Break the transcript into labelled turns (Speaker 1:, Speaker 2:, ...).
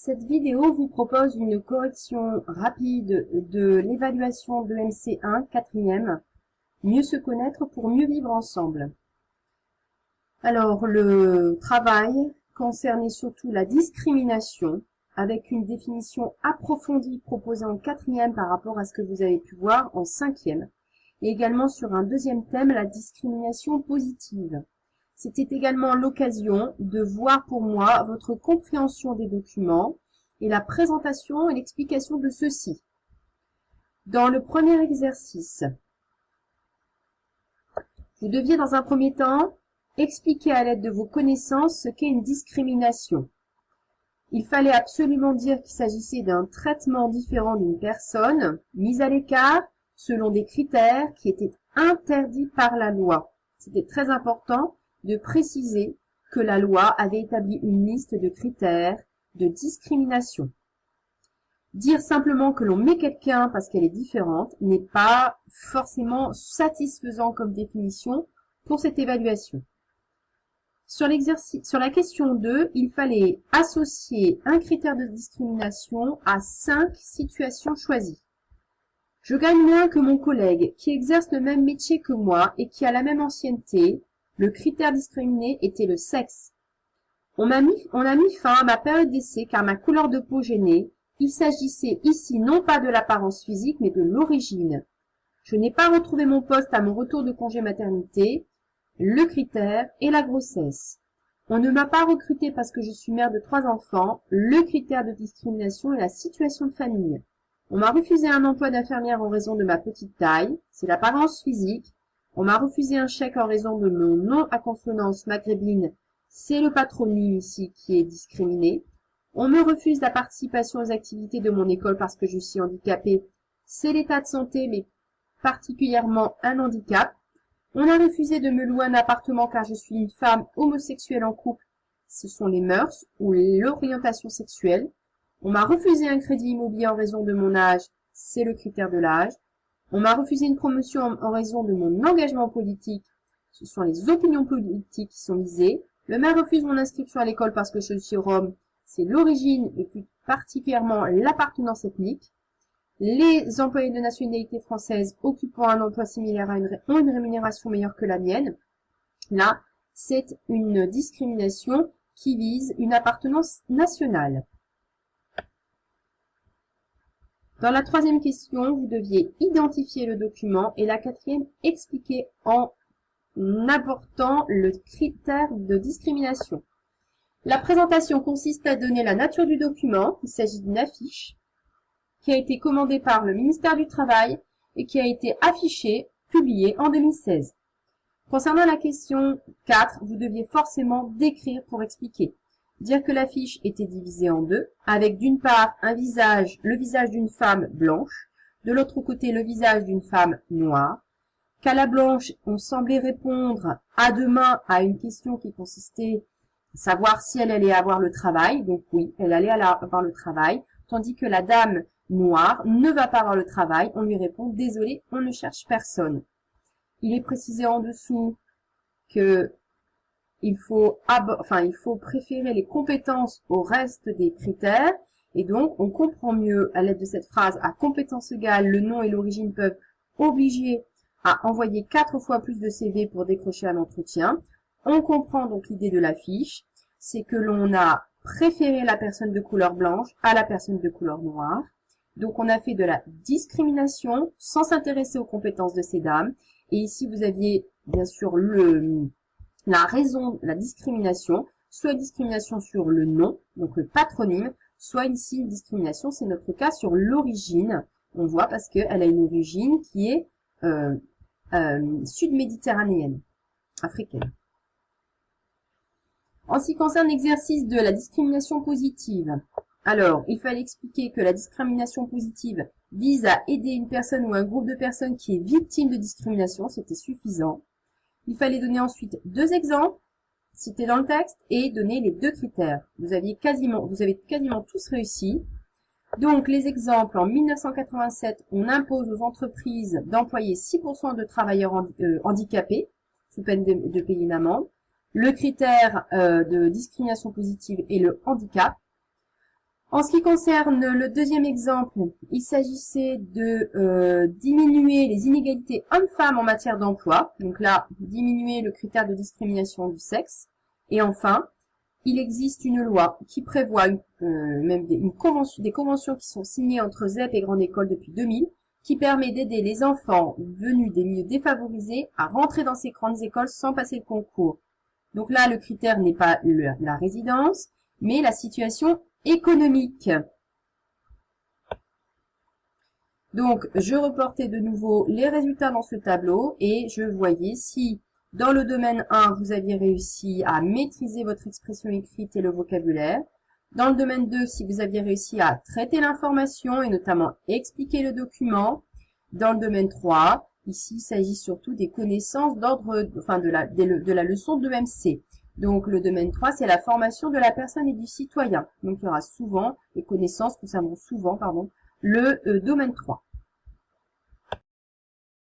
Speaker 1: Cette vidéo vous propose une correction rapide de l'évaluation de MC1, 4e, mieux se connaître pour mieux vivre ensemble. Alors, le travail concernait surtout la discrimination, avec une définition approfondie proposée en 4e par rapport à ce que vous avez pu voir en 5e, et également sur un deuxième thème, la discrimination positive. C'était également l'occasion de voir pour moi votre compréhension des documents et la présentation et l'explication de ceux-ci. Dans le premier exercice, vous deviez dans un premier temps expliquer à l'aide de vos connaissances ce qu'est une discrimination. Il fallait absolument dire qu'il s'agissait d'un traitement différent d'une personne mise à l'écart selon des critères qui étaient interdits par la loi. C'était très important de préciser que la loi avait établi une liste de critères de discrimination. Dire simplement que l'on met quelqu'un parce qu'elle est différente n'est pas forcément satisfaisant comme définition pour cette évaluation. Sur la question 2, il fallait associer un critère de discrimination à 5 situations choisies. Je gagne moins que mon collègue qui exerce le même métier que moi et qui a la même ancienneté. Le critère discriminé était le sexe. On a mis fin à ma période d'essai car ma couleur de peau gênait. Il s'agissait ici non pas de l'apparence physique mais de l'origine. Je n'ai pas retrouvé mon poste à mon retour de congé maternité. Le critère est la grossesse. On ne m'a pas recruté parce que je suis mère de 3 enfants. Le critère de discrimination est la situation de famille. On m'a refusé un emploi d'infirmière en raison de ma petite taille. C'est l'apparence physique. On m'a refusé un chèque en raison de mon nom à consonance maghrébine. C'est le patronyme ici qui est discriminé. On me refuse la participation aux activités de mon école parce que je suis handicapée. C'est l'état de santé, mais particulièrement un handicap. On a refusé de me louer un appartement car je suis une femme homosexuelle en couple. Ce sont les mœurs ou l'orientation sexuelle. On m'a refusé un crédit immobilier en raison de mon âge. C'est le critère de l'âge. On m'a refusé une promotion en raison de mon engagement politique. Ce sont les opinions politiques qui sont visées. Le maire refuse mon inscription à l'école parce que je suis rome. C'est l'origine et plus particulièrement l'appartenance ethnique. Les employés de nationalité française occupant un emploi similaire ont une rémunération meilleure que la mienne. Là, c'est une discrimination qui vise une appartenance nationale. Dans la troisième question, vous deviez identifier le document et la quatrième, expliquer en apportant le critère de discrimination. La présentation consiste à donner la nature du document. Il s'agit d'une affiche qui a été commandée par le ministère du Travail et qui a été affichée, publiée en 2016. Concernant la question 4, vous deviez forcément décrire pour expliquer. Dire que l'affiche était divisée en deux, avec d'une part le visage d'une femme blanche, de l'autre côté le visage d'une femme noire, qu'à la blanche on semblait répondre à deux mains à une question qui consistait à savoir si elle allait avoir le travail, donc oui, elle allait avoir le travail, tandis que la dame noire ne va pas avoir le travail, on lui répond « Désolé, on ne cherche personne ». Il est précisé en dessous que il faut préférer les compétences au reste des critères, et donc on comprend mieux à l'aide de cette phrase à compétences égales, le nom et l'origine peuvent obliger à envoyer 4 fois plus de CV pour décrocher un entretien. On comprend donc l'idée de l'affiche, c'est que l'on a préféré la personne de couleur blanche à la personne de couleur noire. Donc on a fait de la discrimination sans s'intéresser aux compétences de ces dames. Et ici vous aviez bien sûr la raison, la discrimination, soit discrimination sur le nom, donc le patronyme, soit ici une discrimination, c'est notre cas sur l'origine. On voit parce qu'elle a une origine qui est sud-méditerranéenne, africaine. En ce qui concerne l'exercice de la discrimination positive, alors il fallait expliquer que la discrimination positive vise à aider une personne ou un groupe de personnes qui est victime de discrimination, c'était suffisant. Il fallait donner ensuite 2 exemples, cités dans le texte, et donner les 2 critères. Vous avez quasiment tous réussi. Donc, les exemples, en 1987, on impose aux entreprises d'employer 6% de travailleurs handicapés, sous peine de payer une amende. Le critère de discrimination positive est le handicap. En ce qui concerne le deuxième exemple, il s'agissait de diminuer les inégalités hommes-femmes en matière d'emploi. Donc là, diminuer le critère de discrimination du sexe. Et enfin, il existe une loi qui prévoit des conventions qui sont signées entre ZEP et Grande École depuis 2000, qui permet d'aider les enfants venus des milieux défavorisés à rentrer dans ces grandes écoles sans passer le concours. Donc là, le critère n'est pas la résidence, mais la situation économique. Donc, je reportais de nouveau les résultats dans ce tableau et je voyais si dans le domaine 1, vous aviez réussi à maîtriser votre expression écrite et le vocabulaire. Dans le domaine 2, si vous aviez réussi à traiter l'information et notamment expliquer le document. Dans le domaine 3, ici, il s'agit surtout des connaissances d'ordre, de la leçon de MC. Donc, le domaine 3, c'est la formation de la personne et du citoyen. Donc, il y aura souvent, les connaissances concerneront souvent, le domaine 3.